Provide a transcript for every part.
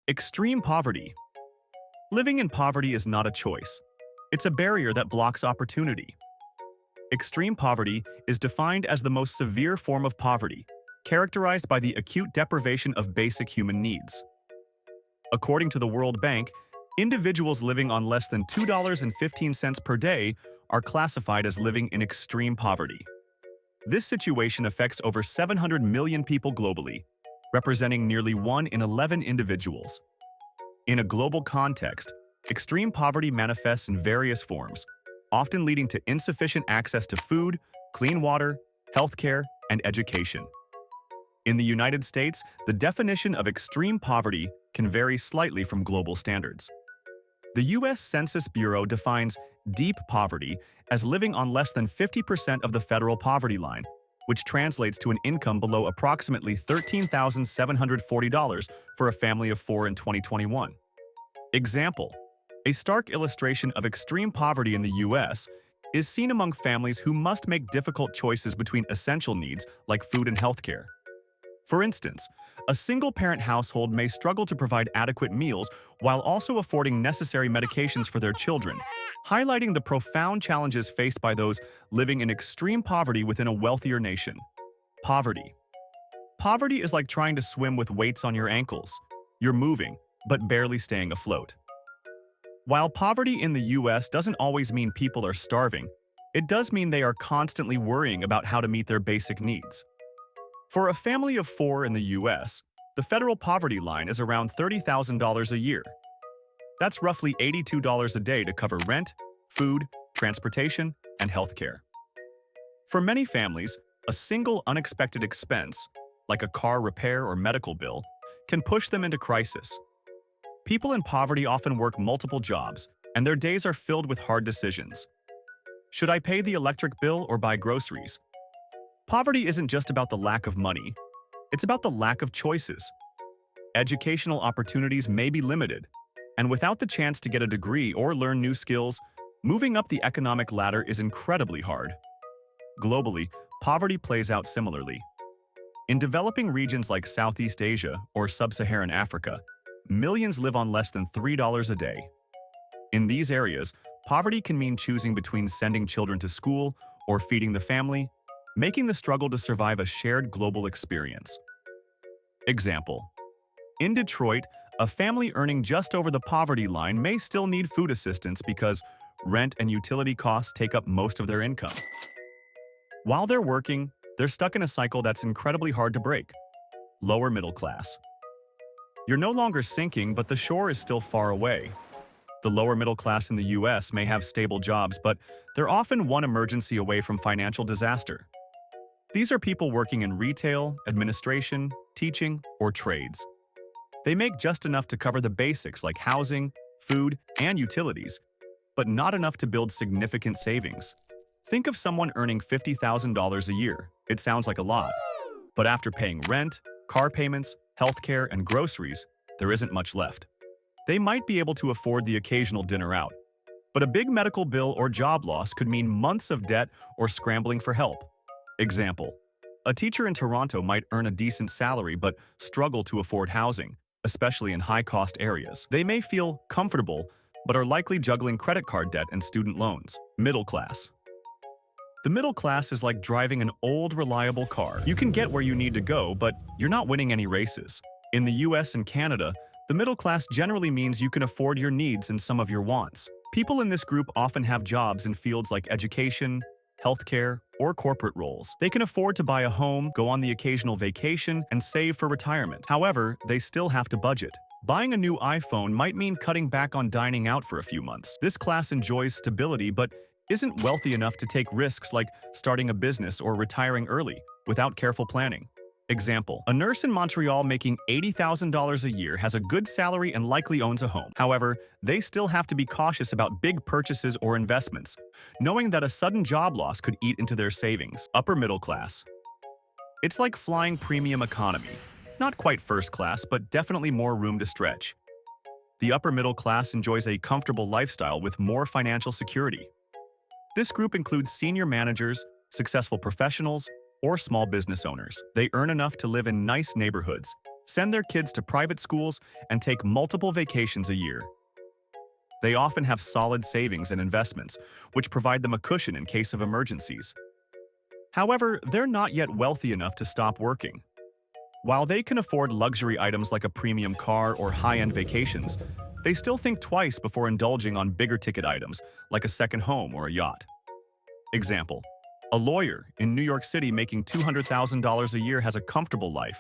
Extreme poverty. Living in poverty is not a choice. It's a barrier that blocks opportunity. Extreme poverty is defined as the most severe form of poverty, characterized by the acute deprivation of basic human needs. According to the World Bank, individuals living on less than $2.15 per day are classified as living in extreme poverty. This situation affects over 700 million people globally, representing nearly 1 in 11 individuals. In a global context, extreme poverty manifests in various forms, often leading to insufficient access to food, clean water, healthcare, and education. In the United States, the definition of extreme poverty can vary slightly from global standards. The U.S. Census Bureau defines deep poverty as living on less than 50% of the federal poverty line, which translates to an income below approximately $13,740 for a family of 4 in 2021. Example: a stark illustration of extreme poverty in the U.S. is seen among families who must make difficult choices between essential needs like food and healthcare. For instance, a single-parent household may struggle to provide adequate meals while also affording necessary medications for their children, highlighting the profound challenges faced by those living in extreme poverty within a wealthier nation. Poverty. Poverty is like trying to swim with weights on your ankles. You're moving, but barely staying afloat. While poverty in the U.S. doesn't always mean people are starving, it does mean they are constantly worrying about how to meet their basic needs. For a family of 4 in the U.S., the federal poverty line is around $30,000 a year. That's roughly $82 a day to cover rent, food, transportation, and healthcare. For many families, a single unexpected expense, like a car repair or medical bill, can push them into crisis. People in poverty often work multiple jobs, and their days are filled with hard decisions. Should I pay the electric bill or buy groceries? Poverty isn't just about the lack of money. It's about the lack of choices. Educational opportunities may be limited, and without the chance to get a degree or learn new skills, moving up the economic ladder is incredibly hard. Globally, poverty plays out similarly. In developing regions like Southeast Asia or Sub-Saharan Africa, millions live on less than $3 a day. In these areas, poverty can mean choosing between sending children to school or feeding the family, making the struggle to survive a shared global experience. Example: in Detroit, a family earning just over the poverty line may still need food assistance because rent and utility costs take up most of their income. While they're working, they're stuck in a cycle that's incredibly hard to break. Lower middle class. You're no longer sinking, but the shore is still far away. The lower middle class in the U.S. may have stable jobs, but they're often one emergency away from financial disaster. These are people working in retail, administration, teaching, or trades. They make just enough to cover the basics like housing, food, and utilities, but not enough to build significant savings. Think of someone earning $50,000 a year. It sounds like a lot. But after paying rent, car payments, healthcare, and groceries, there isn't much left. They might be able to afford the occasional dinner out, but a big medical bill or job loss could mean months of debt or scrambling for help. Example: a teacher in Toronto might earn a decent salary but struggle to afford housing, especially in high-cost areas. They may feel comfortable, but are likely juggling credit card debt and student loans. Middle class. The middle class is like driving an old, reliable car. You can get where you need to go, but you're not winning any races. In the US and Canada, the middle class generally means you can afford your needs and some of your wants. People in this group often have jobs in fields like education, healthcare, or corporate roles. They can afford to buy a home, go on the occasional vacation, and save for retirement. However, they still have to budget. Buying a new iPhone might mean cutting back on dining out for a few months. This class enjoys stability but isn't wealthy enough to take risks like starting a business or retiring early without careful planning. Example: a nurse in Montreal making $80,000 a year has a good salary and likely owns a home. However, they still have to be cautious about big purchases or investments, knowing that a sudden job loss could eat into their savings. Upper middle class. It's like flying premium economy. Not quite first class, but definitely more room to stretch. The upper middle class enjoys a comfortable lifestyle with more financial security. This group includes senior managers, successful professionals, or small business owners. They earn enough to live in nice neighborhoods, send their kids to private schools, and take multiple vacations a year. They often have solid savings and investments, which provide them a cushion in case of emergencies. However, they're not yet wealthy enough to stop working. While they can afford luxury items like a premium car or high-end vacations, they still think twice before indulging on bigger-ticket items like a second home or a yacht. Example: a lawyer in New York City making $200,000 a year has a comfortable life,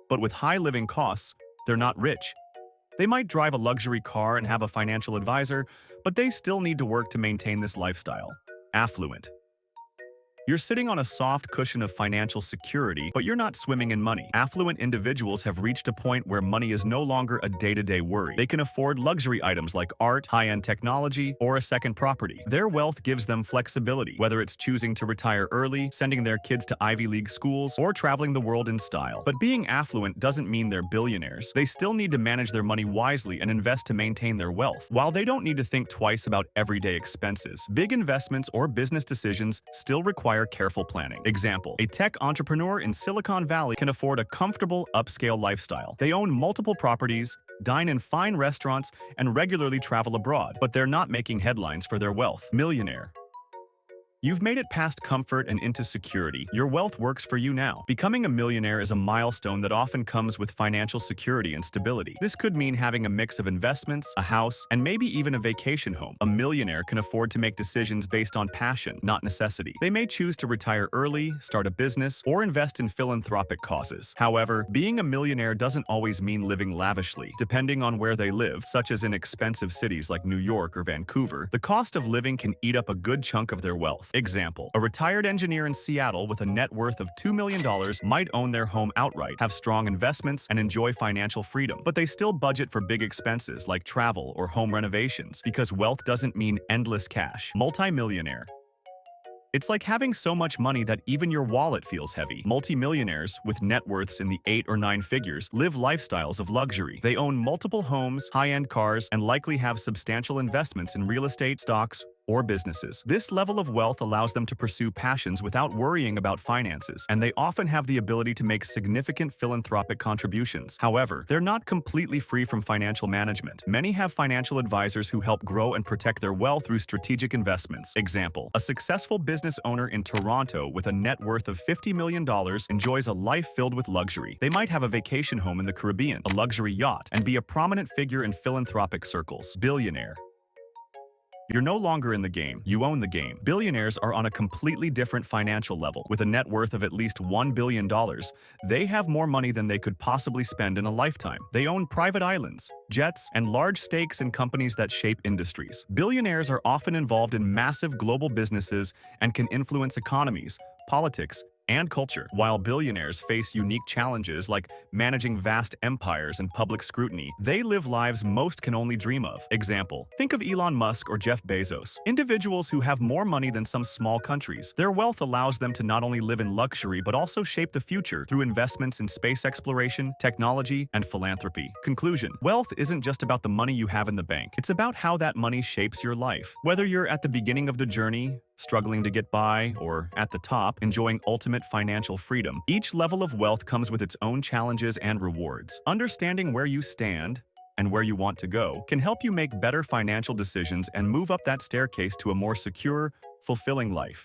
but with high living costs, they're not rich. They might drive a luxury car and have a financial advisor, but they still need to work to maintain this lifestyle. Affluent. You're sitting on a soft cushion of financial security, but you're not swimming in money. Affluent individuals have reached a point where money is no longer a day-to-day worry. They can afford luxury items like art, high-end technology, or a second property. Their wealth gives them flexibility, whether it's choosing to retire early, sending their kids to Ivy League schools, or traveling the world in style. But being affluent doesn't mean they're billionaires. They still need to manage their money wisely and invest to maintain their wealth. While they don't need to think twice about everyday expenses, big investments or business decisions still require careful planning. Example: a tech entrepreneur in Silicon Valley can afford a comfortable, upscale lifestyle. They own multiple properties, dine in fine restaurants, and regularly travel abroad, but they're not making headlines for their wealth. Millionaire. You've made it past comfort and into security. Your wealth works for you now. Becoming a millionaire is a milestone that often comes with financial security and stability. This could mean having a mix of investments, a house, and maybe even a vacation home. A millionaire can afford to make decisions based on passion, not necessity. They may choose to retire early, start a business, or invest in philanthropic causes. However, being a millionaire doesn't always mean living lavishly. Depending on where they live, such as in expensive cities like New York or Vancouver, the cost of living can eat up a good chunk of their wealth. Example: a retired engineer in Seattle with a net worth of $2 million might own their home outright, have strong investments, and enjoy financial freedom. But they still budget for big expenses like travel or home renovations, because wealth doesn't mean endless cash. Multimillionaire. It's like having so much money that even your wallet feels heavy. Multimillionaires, with net worths in the 8 or 9 figures, live lifestyles of luxury. They own multiple homes, high-end cars, and likely have substantial investments in real estate, stocks, or businesses. This level of wealth allows them to pursue passions without worrying about finances, and they often have the ability to make significant philanthropic contributions. However, they're not completely free from financial management. Many have financial advisors who help grow and protect their wealth through strategic investments. Example: a successful business owner in Toronto with a net worth of $50 million enjoys a life filled with luxury. They might have a vacation home in the Caribbean, a luxury yacht, and be a prominent figure in philanthropic circles. Billionaire. You're no longer in the game, you own the game. Billionaires are on a completely different financial level. With a net worth of at least $1 billion, they have more money than they could possibly spend in a lifetime. They own private islands, jets, and large stakes in companies that shape industries. Billionaires are often involved in massive global businesses and can influence economies, politics, and culture. While billionaires face unique challenges like managing vast empires and public scrutiny, they live lives most can only dream of. Example: think of Elon Musk or Jeff Bezos, individuals who have more money than some small countries. Their wealth allows them to not only live in luxury but also shape the future through investments in space exploration, technology, and philanthropy. Conclusion: wealth isn't just about the money you have in the bank. It's about how that money shapes your life. Whether you're at the beginning of the journey, struggling to get by, or at the top, enjoying ultimate financial freedom, each level of wealth comes with its own challenges and rewards. Understanding where you stand and where you want to go can help you make better financial decisions and move up that staircase to a more secure, fulfilling life.